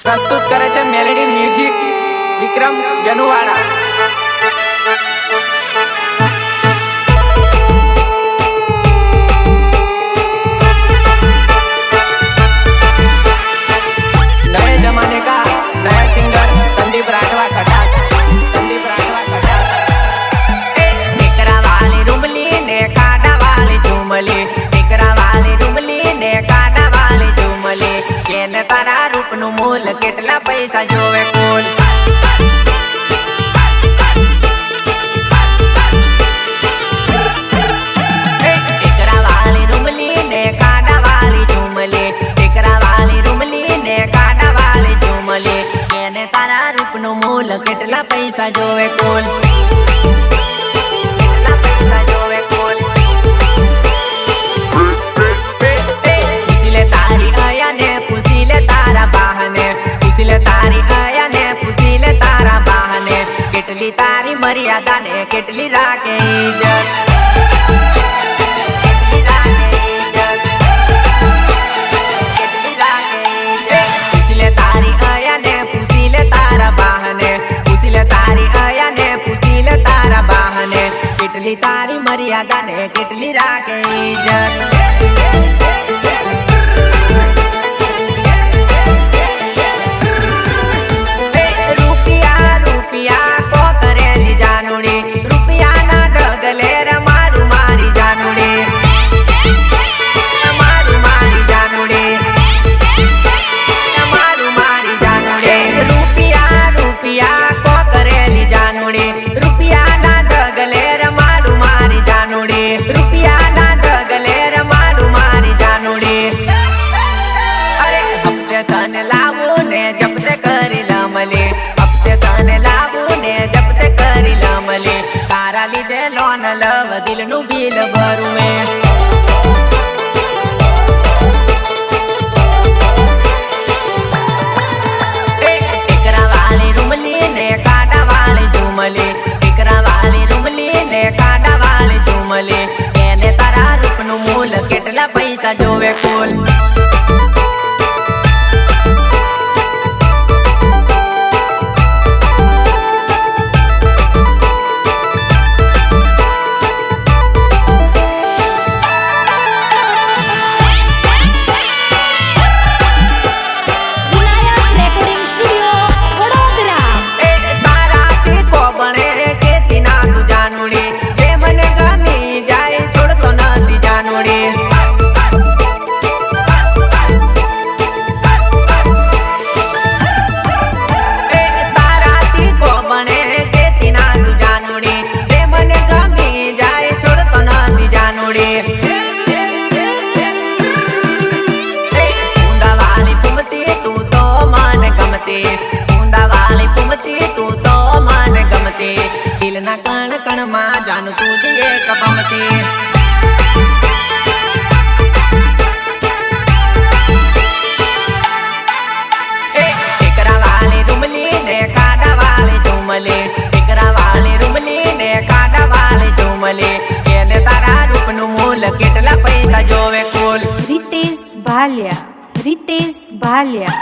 प्रस्तुत करे छे मेलोडी म्यूजिक विक्रम जनुवाड़ा। नए जमाने का नया सिंगर संदीप राठवा खटास। संदीप राठवा खटास। टिकरा वाली रुमली ने काड़ा वाली झूमली, टिकरा वाली रुमली ने काड़ा वाली झूमली। केने तारा रूप नु मूल केटला पैसा जोवे कुल। टिकरा वाली रुमली ने काड़ा वाली झूमली, टिकरा वाली रुमली ने काड़ा वाली झूमली। केने तारा रूप नु मूल केटला पैसा जोवे कुल। केटली तारी मर्यादा ने केटली राखे इज्जत। पूछले तारी आया ने पूछले तारा बहने, पूछले तारी आया ने पूछले तारा बहने। केटली तारी मर्यादा ने केटली राखे इज्जत। तारा लीधे लोन लव दिल नु बिल भरुए। टिकरा वाली रुमली ने काड़ा वाली झूमली, टिकरा वाली रुमली ने काड़ा वाली झूमली। केने तारा रूप नु मूल केटला पैसा जोवे कुल। दिल ना कण कण मा जानू तुझे एक पमती। टिकरा वाली रुमली ने काड़ा वाली झूमली, टिकरा वाली रुमली ने काड़ा वाली झूमली। केने तारा रूप नु मूल केटला पैसा जोवे कुल। रितेश भालिया, रितेश भालिया।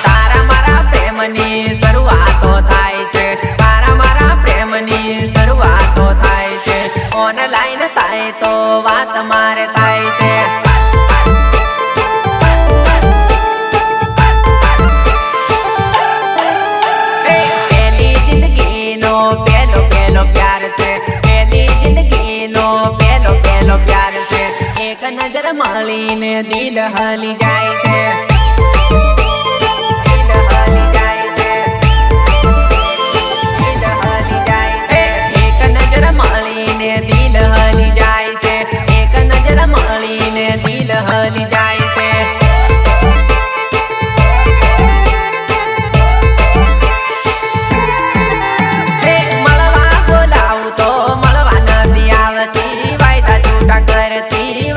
तारा मारा प्रेमनी शुरुआत थाय छे, तारा मारा प्रेमनी शुरुआत थाय छे। ऑनलाइन थाय तो बात मारे थाय छे। पहली जिंदगी नो पहलो पहलो प्यार छे, पहली जिंदगी नो पहलो पहलो प्यार छे। एक नजर मळीने दिल हली जाय छे। दिल हली जाय से, एक नजर मळी ने दिल हली जाय से। मळवा बोलाव तो मळवा नदी आवती, वायदा झूठा करती।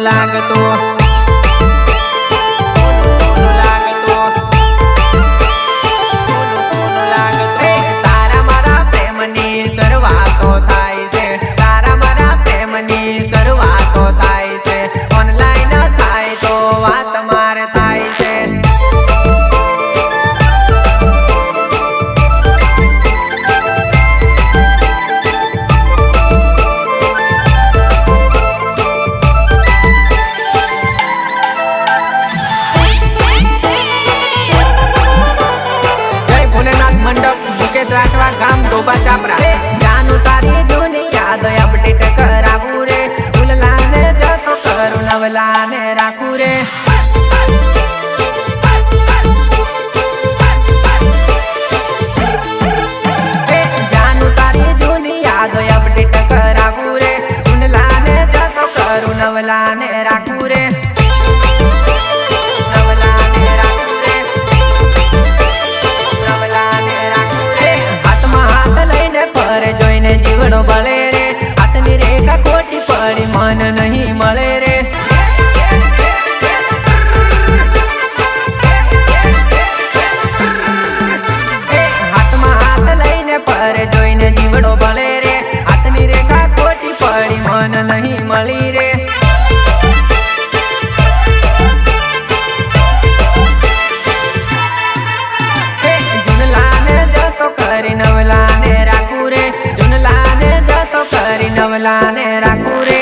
લાગતું તારા મારા પ્રેમની શરૂઆતો થાય છે તારા મારા પ્રેમની શરૂઆતો થાય છે ઓનલાઈન થાય તો વાત મારે થાય છે ગામ ડોબા ચાપરા જાનું તારી જૂની યાદ અપડેટ કરાવું રે ઝૂલલાને જતો કરું નવલાને રાખું રે જાનું તારી જૂની યાદ અપડેટ કરાવું રે ઝૂલલાને જતો કરું નવલાને રાખું રે જોઈને જીવડો બળે રે હાથની રેખા ખોટી પડી મન નહીં મળે રે હાથમાં હાથ લઈને પરે જોઈને જીવડો બળે રે હાથની રેખા ખોટી પડી મન નહીં મળી રે જુનલાને જતો કરી નવલાને રાખું રે જુનલાને જતો કરી નવલાને રાખું રે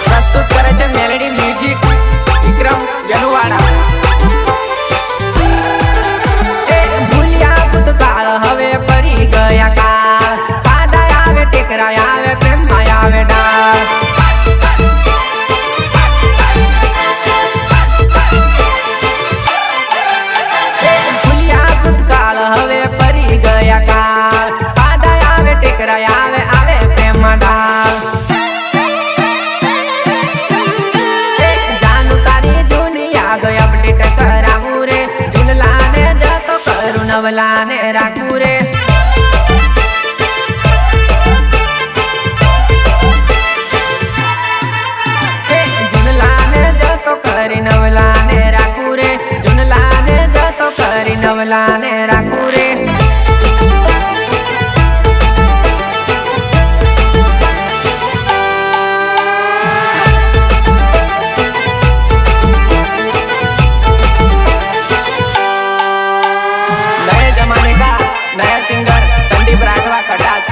પ્રસ્તુત કરે છે મેલેડી મ્યુઝિક વિક્રમ જલુવાડા ભૂલ્યા ભૂતકાળ હવે ફરી ગયા કાળ કાડા આવે ટેકરા આવે પ્રેમમાં આવે ડાળ ભૂલ્યા ભૂતકાળ હવે ફરી ગયા કાળ કાડા આવે ટેકરા આવે આવે પ્રેમમાં ડાળ જાનું તારી જૂની યાદ અપડેટ કરાવું રે ઝૂલલાને જતો કરું નવલાને રાખું રે કરી નવલાને રાખું રે જુનલાને જતો કરી નવલાને રાખું રે नए जमाने का नया सिंगर संदीप राठवा खटास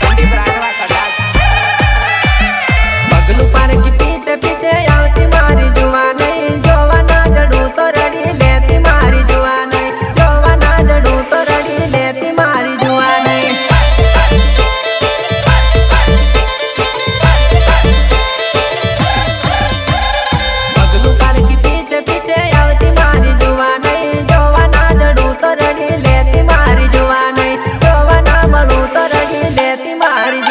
संदीप राठवा खटास पगलू पार की पीछे पीछे आवती मारी जुआ नहीं जोवा ना जड़ू तो रड़ी लेती मारी जुआ नहीं जोवा ना जड़ू तो रड़ी लेती मारी जुआ नहीं पगलू पार की पीछे पीछे आवती मारी जुआ नहीं जोवा ना जड़ू तो रड़ी लेती मारी जुआ नहीं जोवा ना મળું તો રડી લેતી મારી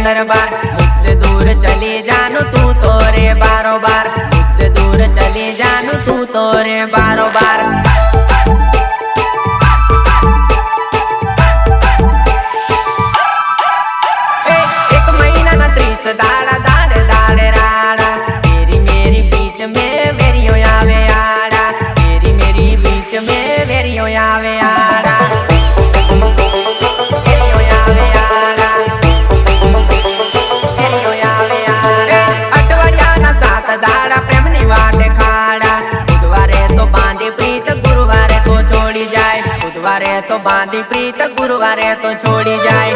अंदर बार, मुझसे दूर चली जानू तू तो रे बारो बार, मुझसे दूर चली जानू तू तो रे बारो बार। एक महीना ना 30 दाड़ा दाड़े दाड़े राड़ा, मेरी मेरी बीच में मेरी हो आवे आड़ा, मेरी मेरी बीच में मेरी हो आवे आड़ा, मेरी हो आवे आड़ा, मेरी हो आवे आड़ा। अठवाडिया ना 7 दाड़ा प्रेमनी वाटे खाड़ा, बुधवारे तो बांधी प्रीत गुरुवारे तो छोड़ी जाए, बुधवारे तो बांधी प्रीत गुरुवारे तो छोड़ी जाए।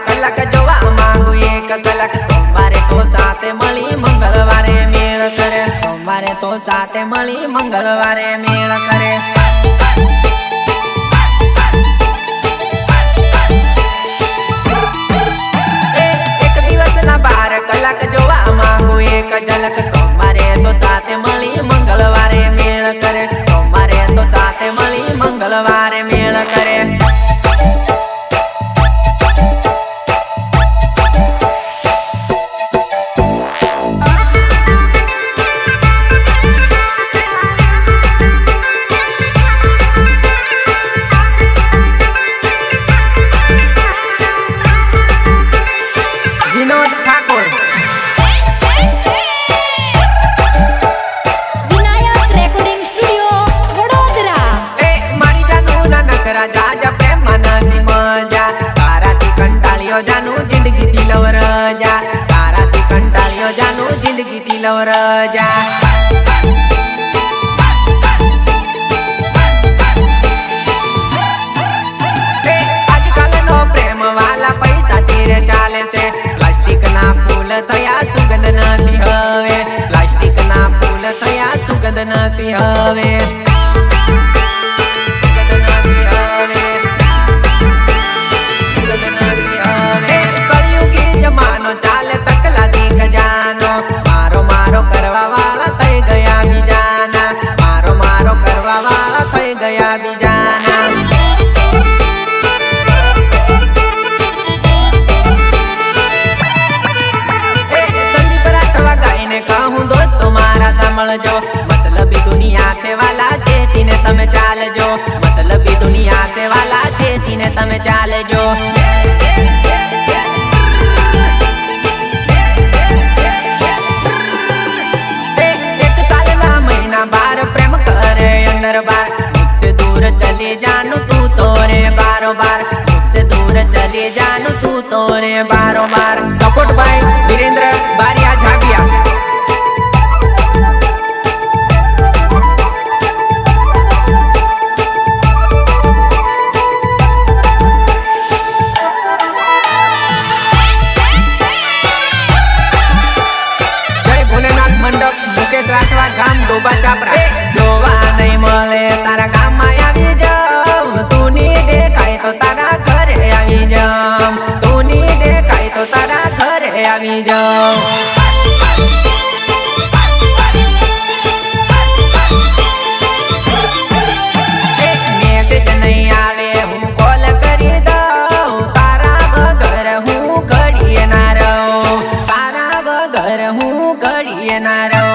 कलाक जोवा मांगू एक कलाक, सोमवारे तो साथे मળી मंगलवारे मेल करे, सोमवारे तो साथे मળી मंगलवारे मेल करे। एक दिवस ना 12 कलाक जोवा मांगू एक झलक, सोमवारे तो साथे मળી मंगलवारे मेल करे, सोमवारे तो साथे मળી मंगलवारे मेल करे। जानू जिंदगी दिलव रजा, ताराती कंटाळियो जानू जिंदगी दिलव रजा। आजकल नो प्रेम वाला पैसा तीरे चाले से, प्लास्टिक ना फूल थया सुगंध नथी हवे, प्लास्टिक ना फूल थया सुगंध नथी हवे। जमानो चाले तकला दीक जानो, मारो मारो करवा वाला थई गया भी जाना, मारो मारो करवा वाला थई गया भी जाना। संदीप राठवा गाईने कहूं दोस्तों मारा सांभळजो, मतलबी दुनिया से वाला चेती ने तमे चालजो, मतलबी दुनिया से वाला चेती ने तमे चालजो। बार प्रेम करे अंदर बार, मुझसे दूर चली जानू तू तो रे बारो बार, मुझसे दूर चली जानू तू तो रे बारो बार। सपोर्ट बाय वीरेंद्र बारिया झागिया। जय भोलेनाथ मंडप मुकेश राठवा गाम डोबा चापरा। जोवा नहीं मळे तारा गाम में आवी जाऊं, तू नी देखाय तो तारा घरे आवी जाऊं, तू नी देखाय तो तारा घरे आवी जाऊं। मैसेज नहीं आवे हूँ कॉल करी दऊं, तारा वगर हूँ घड़िए ना रहूं, तारा वगर हूँ घड़िए ना रहूं।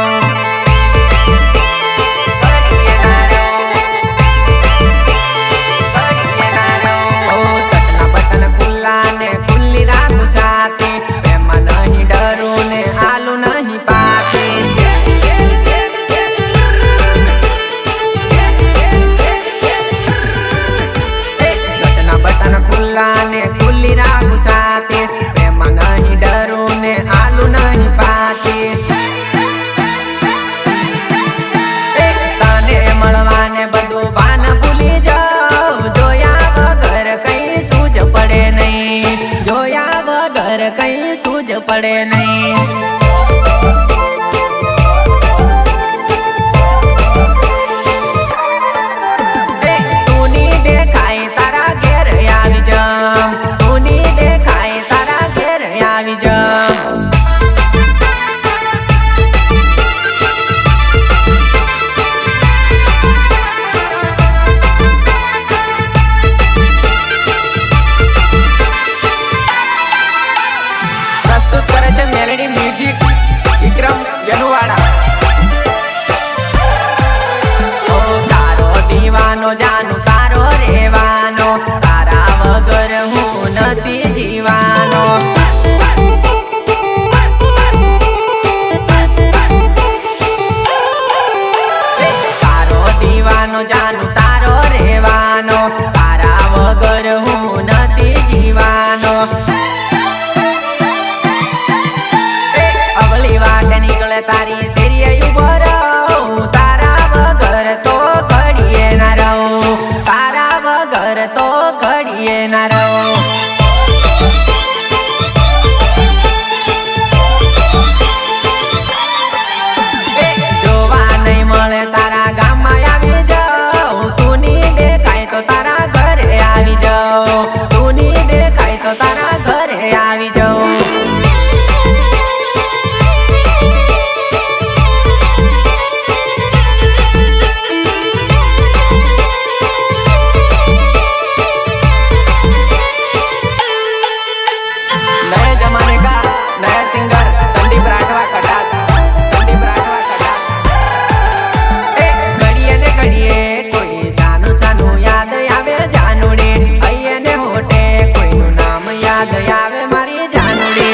ने खुली राखू छाती, प्रेम नहीं डरू ने आलू नहीं पाती। तने मळवाने बधु बान भूली जाओ, जोया वगर कहीं सूझ पड़े नहीं, जोया वगर कहीं सूझ पड़े नहीं। જોડે તારી શેરીએ ઉભો રહું, તારા વગર તો ઘડીએ ના રહું, તારા વગર તો ઘડીએ ના રહું. જોવા નહીં મળે તારા ગામમાં આવી જાઉં, તું ની દેખાય તો તારા ઘરે આવી જાઉં, તું ની દેખાય તો તારા ઘરે આવી જાઉં. नए जमाने का नया सिंगर संदीप राठवा खटास, संदीप राठवा खटास. घड़िए ने घड़िए कोई जानु जानु याद आवे जानुड़ी, अये ने होटे कोई नु नाम याद आवे मारी जानुड़ी.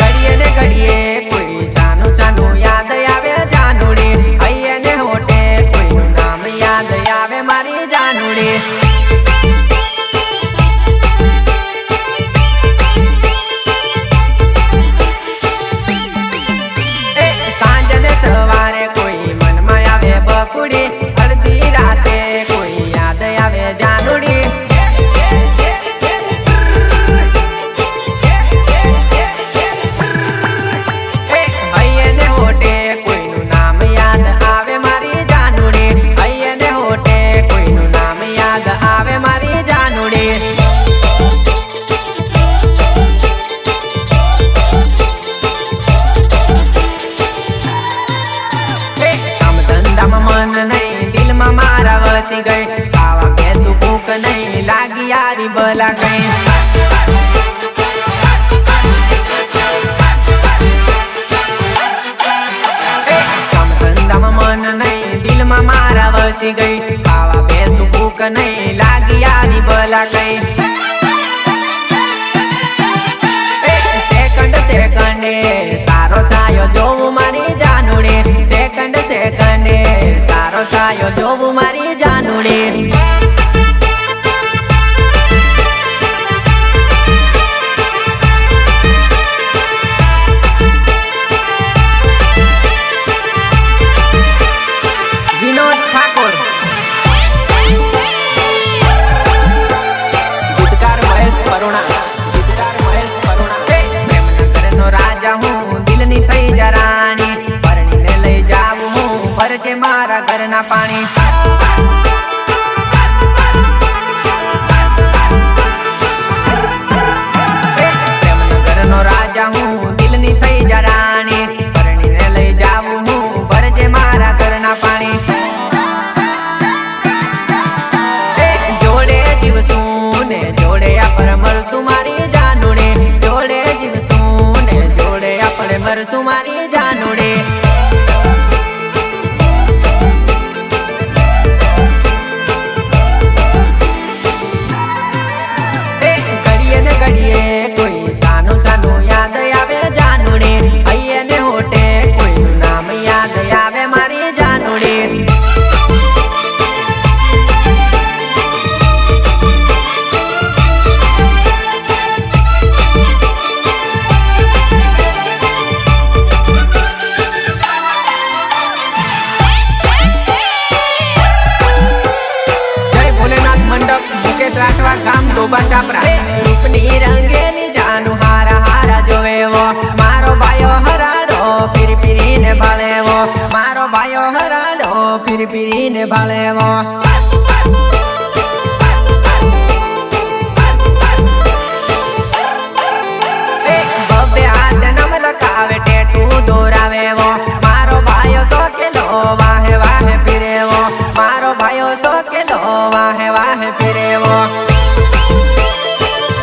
घड़िए ने घड़िए कोई जानु जानु याद आवे जानुड़ी, अये ने होटे कोई नु नाम याद आवे मारी जानुड़ी. सांझ ने सवारे कोई मन में आवे बकुड़ी, अर्धी राते कोई याद आवे जानुड़ी. अये ने होटे कोई नु नाम याद आवे मारी जानुड़ी, अये ने होटे कोई नु नाम याद आवे मारी जानुड़ी. काम धंधाમાં મન નહીં, દિલમાં મારા વસી ગઈ, ખાવા બેસું ભૂખ નહીં, લાગી આવી ભલા કઈ. કામ ધંધામાં મન નહીં, દિલમાં મારા વસી ગઈ, ખાવા બેસું ભૂખ નહીં, લાગી આવી ભલા કઈ. સેકન્ડ સેકન્ડે તારો છાયો જોવું મારી જાનુડી, સેકન્ડ સેકન્ડે તારો છાયો જોવું મારી જાનુડી. વિનોદ ઠાકોર, ગીતકાર મહેશ પરુણા, ગીતકાર મહેશ પરુણા. પ્રેમનગરનો રાજા હું, દિલની થઈ જરાણી, પરણીને લઈ જાવું હું, ભરજે મારા ઘરના પાણી. પ્રેમનગરનો રાજા હું, દિલની થઈ જરાણી, પરણીને લઈ જાવું હું, ભરજે મારા ઘરના પાણી. જોડે જીવશું ને જોડે આપણે મરશું મારી જાનુડી, જોડે જીવશું ને જોડે આપણે મરશું મારી જાનુડી. ઘડીએ ને ઘડીએ કોઈ જાનું જાનું યાદ આવે જાનુડી, અયે ને હોટે કોઈનું નામ યાદ આવે મારી જાનુડી. રાઠવા ગામ ડોબા ચાપરા. રૂપની રંગેલી જાનુ હારા હારા જોવેવો, મારો ભાયો હરાડો ફીરી ફીરીને ભાળેવો, મારો ભાયો હરાડો ફીરી ફીરીને ભાળેવો. બબે હાથ નમ લખાવે ટેટુ દોરાવેવો, મારો ભાયો સોકેલો વાહે વાહે ફીરેવો, મારો ભાયો સોકેલો વાહે વાહે ફીરેવો.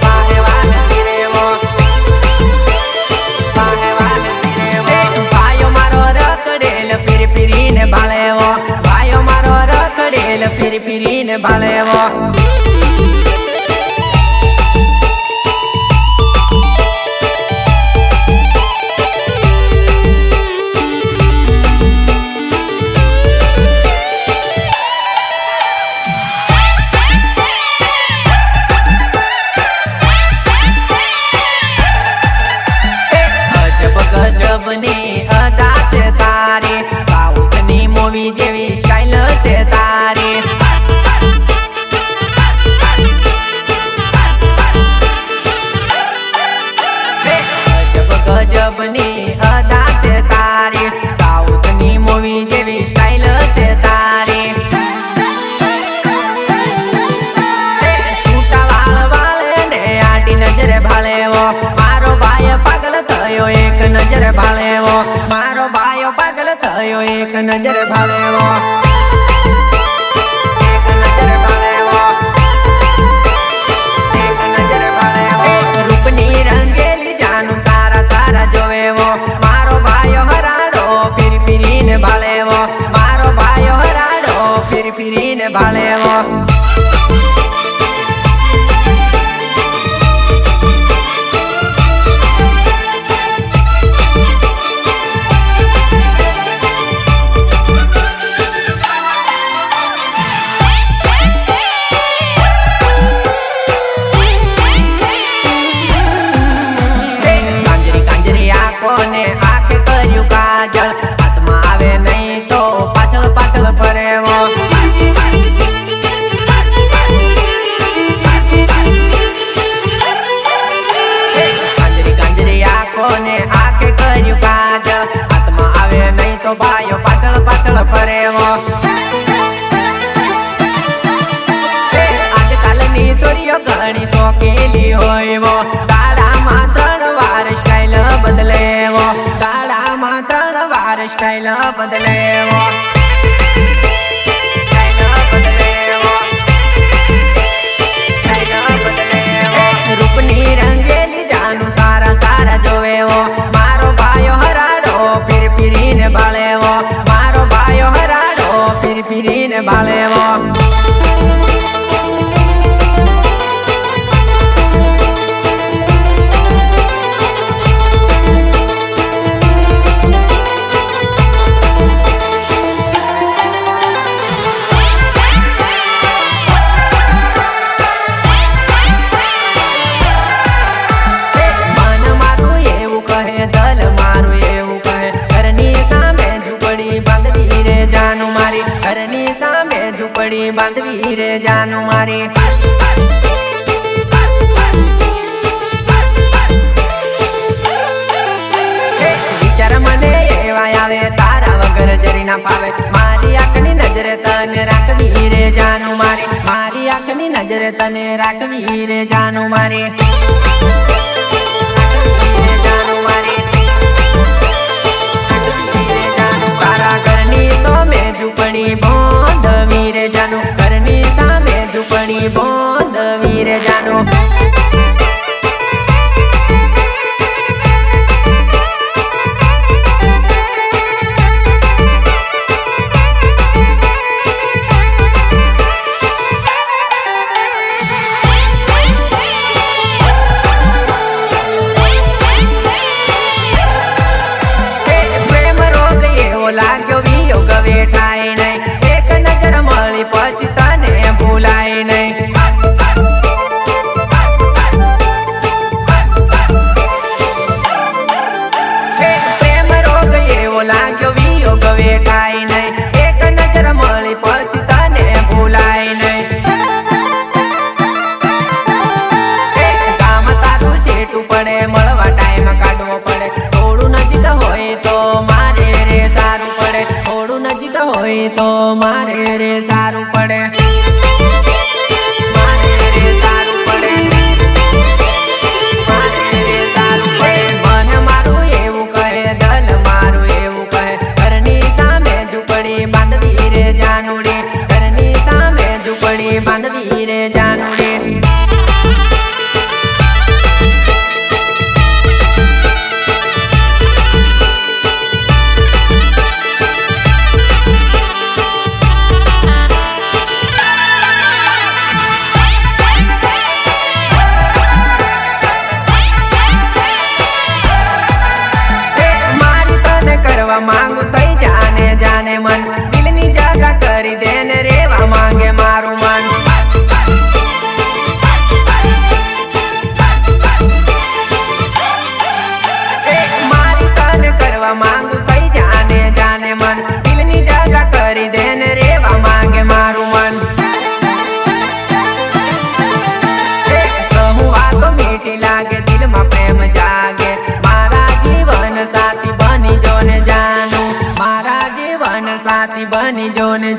વાહે વાહે ફીરેવો, વાહે વાહે ફીરેવો. ભાયો મારો રખડેલ ફીરી ફીરીને ભાળેવો, ભાયો મારો રખડેલ ફીરી ફીરીને ભાળેવો. નજરે ભાળેવો મારો ભાયો પાગલ થયો એક નજરે ભાળેવો એક નજરે ભાળેવો એક નજરે ભાળેવો રૂપની રંગેલી જાનું સારા સારા જોવેવો મારો ભાયો હરાડો ફીરી ફીરીને ભાળેવો મારો ભાયો હરાડો ફીરી ફીરીને ભાળેવો કોને આંખે કર્યું કાજળ હાથમાં આવે નહીં તો પાછળ પાછળ ફરેવો કાંજરી કાંજરી આંખોને આંખે કર્યું કાજળ હાથમાં આવે નહીં તો ભાઈઓ પાછળ પાછળ ફરેવો આજકાલની છોરીઓ ઘણી શોખેલી હોયવો દાડામાં 3 વાર સ્ટાઈલ બદલેવો દાડામાં 3 વાર સ્ટાઈલ બદલેવો રૂપની રંગેલી જાનું સારા સારા જોવેવો મારો ભાયો હરાડો ફીરી ફીરીને ભાળેવો મારો ભાયો હરાડો ફીરી ફીરીને ભાળેવો દલ મારું એવું કહે ઘરની સામે ઝૂંપડી બાંધવી રે જાનું મારી ઘરની સામે ઝૂંપડી બાંધવી રે જાનું મારી વિચાર મને એવા આવે તારા વગર જરી ના પાવે મારી આંખની નજરે તને રાખવી રે જાનું મારી મારી આંખની નજરે તને રાખવી રે જાનું મારી ઝૂંપડી બાંધવી રે જાનું ઘરની સામે ઝૂંપડી બાંધવી રે જાનું પ્રેમ રોગ એવો લાગ્યો વિયોગ વેઠાય નહીં એક નજર મળી પછી તને ભૂલાય નહીં પ્રેમ રોગ એવો લાગ્યો વિયોગ વેઠાય નહીં એક નજર મળી પછી તને ભૂલાય નહીં કામ તારું છેટું પડે મળવા ટાઈમ કાઢવો પડે થોડું નજીક હોય તો મારે રે સારું પડે થોડું નજીક હોય તો મારે રે સારું પડે મારે રે સારું પડે મારે રે સારું પડે મન મારું એવું કહે દલ મારું એવું કહે ઘરની સામે ઝૂંપડી બાંધવી રે જાનુડી ઘરની સામે ઝૂંપડી બાંધવી રે જાનુડી માંગુ તઈ જાને જાને મન દિલની જગા કરી દે ને રેવા માંગે મારું મન મારી તને કરવા માંગુ તઈ જાને જાને મન દિલની જગા કરી દે ને રેવા માંગે મારું મન કહું વાતો મીઠી લાગે દિલમાં પ્રેમ જાગે મારા જીવન સાથી બની જો ને જાનું મારા જીવન સાથી બની જો ને